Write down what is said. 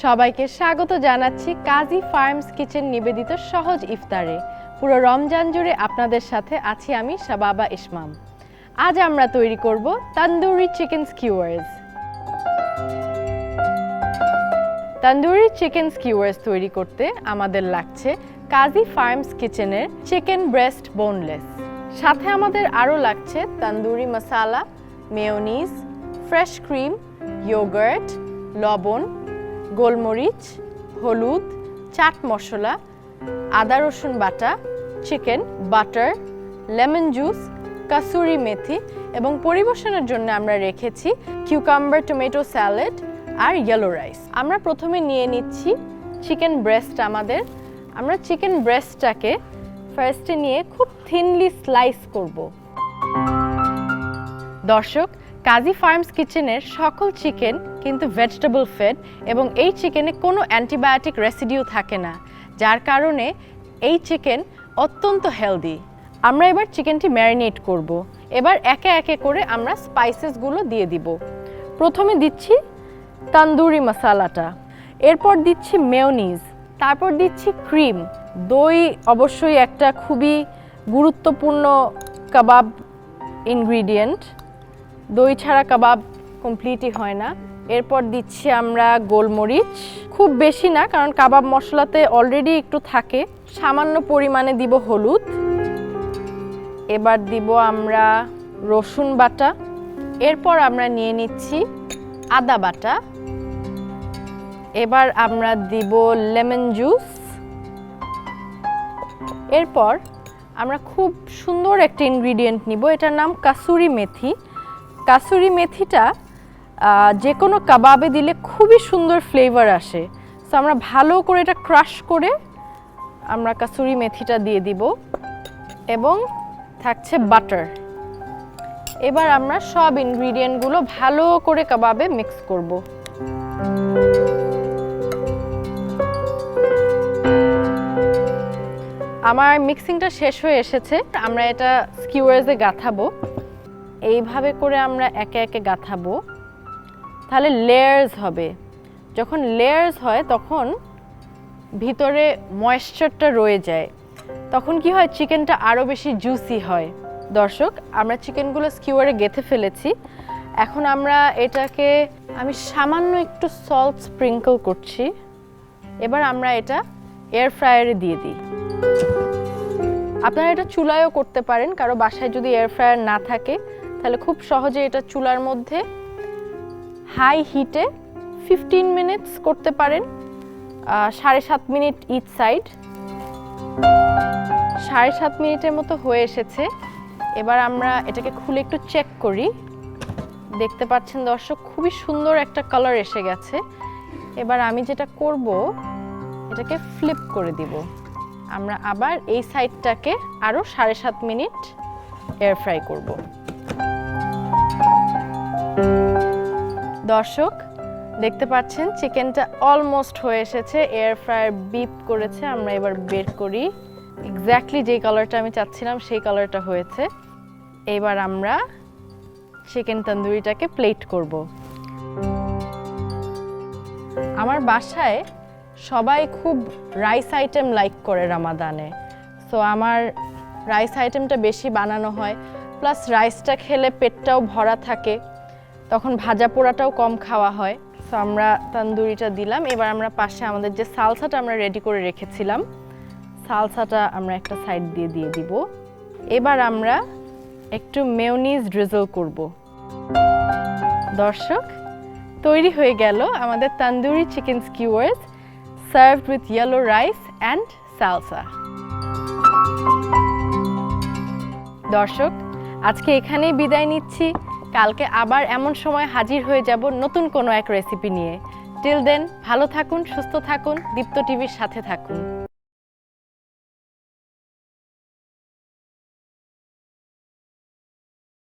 সবাইকে স্বাগত জানাচ্ছি কাজী ফার্মস কিচেন নিবেদিত সহজ ইফতারে। পুরো রমজান জুড়ে আপনাদের সাথে আছি আমি শাবাবা ইসমাম। আজ আমরা তৈরি করব tandoori chicken skewers. Tandoori chicken skewers তৈরি করতে আমাদের লাগছে কাজী ফার্মস কিচেনের চিকেন ব্রেস্ট বোনলেস। সাথে আমাদের আরও লাগছে tandoori masala, mayonnaise, fresh cream, yoghurt, লবণ, গোলমরিচ, হলুদ, চাট মশলা, আদা রসুন বাটা, chicken, butter, lemon juice, kasuri methi এবং পরিবেশনের জন্য আমরা রেখেছি কিউকাম্বার টমেটো স্যালাড আর ইয়েলো রাইস। আমরা প্রথমে নিয়ে নিচ্ছি চিকেন ব্রেস্ট। আমরা চিকেন ব্রেস্টটাকে ফার্স্টে নিয়ে খুব থিনলি স্লাইস করব। দর্শক, কাজী ফার্মস কিচেনের সকল চিকেন কিন্তু ভেজিটেবল ফেড এবং এই চিকেনে কোনো অ্যান্টিবায়োটিক রেসিডিউ থাকে না, যার কারণে এই চিকেন অত্যন্ত হেলদি। আমরা এবার চিকেনটি ম্যারিনেট করব। এবার একে একে করে আমরা স্পাইসেসগুলো দিয়ে দিব। প্রথমে দিচ্ছি তন্দুরি মশলাটা, এরপর দিচ্ছি মেয়োনিজ, তারপর দিচ্ছি ক্রিম। দই অবশ্যই একটা খুবই গুরুত্বপূর্ণ কাবাব ইনগ্রিডিয়েন্ট, দই ছাড়া কাবাব কমপ্লিটই হয় না। এরপর দিচ্ছি আমরা গোলমরিচ, খুব বেশি না কারণ কাবাব মশলাতে অলরেডি একটু থাকে। সামান্য পরিমাণে দিব হলুদ। এবার দিব আমরা রসুন বাটা। এরপর আমরা নিয়ে নিচ্ছি আদা বাটা। এবার আমরা দিব লেমন জুস। এরপর আমরা খুব সুন্দর একটা ইনগ্রিডিয়েন্ট নিব, এটার নাম কাসুরি মেথি। কাসুরি মেথিটা যে কোনো কাবাবে দিলে খুবই সুন্দর ফ্লেভার আসে। সো আমরা ভালো করে এটা ক্রাশ করে আমরা কাসুরি মেথিটা দিয়ে দিব এবং থাকছে বাটার। এবার আমরা সব ইনগ্রিডিয়েন্টগুলো ভালো করে কাবাবে মিক্স করব। আমার মিক্সিংটা শেষ হয়ে এসেছে। আমরা এটা স্কিউয়ার্সে গাঁথাবো। এইভাবে করে আমরা একে একে গাঁথাবো, তাহলে লেয়ার্স হবে। যখন লেয়ার্স হয় তখন ভিতরে ময়েশ্চারটা রয়ে যায়, তখন কি হয় চিকেনটা আরও বেশি জুসি হয়। দর্শক, আমরা চিকেনগুলো স্কিউয়ারে গেঁথে ফেলেছি। এখন আমরা এটাকে আমি সামান্য একটু সল্ট স্প্রিঙ্কল করছি। এবার আমরা এটা এয়ার ফ্রায়ারে দিয়ে দিই। আপনারা এটা চুলায়ও করতে পারেন, কারো বাসায় যদি এয়ার ফ্রায়ার না থাকে তাহলে খুব সহজে এটা চুলার মধ্যে হাই হিটে 15 মিনিটস করতে পারেন, 7.5 মিনিট ইচ সাইড। 7.5 মিনিটের মতো হয়ে এসেছে। এবার আমরা এটাকে খুলে একটু চেক করি। দেখতে পাচ্ছেন দর্শক, খুবই সুন্দর একটা কালার এসে গেছে। এবার আমি যেটা করব, এটাকে ফ্লিপ করে দিব। আমরা আবার এই সাইডটাকে আরও 7.5 মিনিট এয়ার ফ্রাই করব। দর্শক, দেখতে পাচ্ছেন চিকেনটা অলমোস্ট হয়ে এসেছে, এয়ার ফ্রায়ার বিপ করেছে। আমরা এবার বের করি। এক্স্যাক্টলি যেই কালারটা আমি চাচ্ছিলাম সেই কালারটা হয়েছে। এবার আমরা চিকেন তন্দুরিটাকে প্লেট করব। আমার বাসায় সবাই খুব রাইস আইটেম লাইক করে রমাদানে, সো আমার রাইস আইটেমটা বেশি বানানো হয়। প্লাস রাইসটা খেলে পেটটাও ভরা থাকে, তখন ভাজা পোড়াটাও কম খাওয়া হয়। সো আমরা তন্দুরিটা দিলাম। এবার আমরা পাশে আমাদের যে সালসাটা আমরা রেডি করে রেখেছিলাম, সালসাটা আমরা একটা সাইড দিয়ে দিব। এবার আমরা একটু মেয়োনিজ ড্রিজল করব। দর্শক, তৈরি হয়ে গেল আমাদের tandoori chicken skewers served with yellow rice and salsa. দর্শক, আজকে এখানেই বিদায় নিচ্ছি। কালকে আবার এমন সময় হাজির হয়ে যাব নতুন কোনো এক রেসিপি নিয়ে। টিল দেন ভালো থাকুন, সুস্থ থাকুন, দীপ্ত টিভির সাথে থাকুন।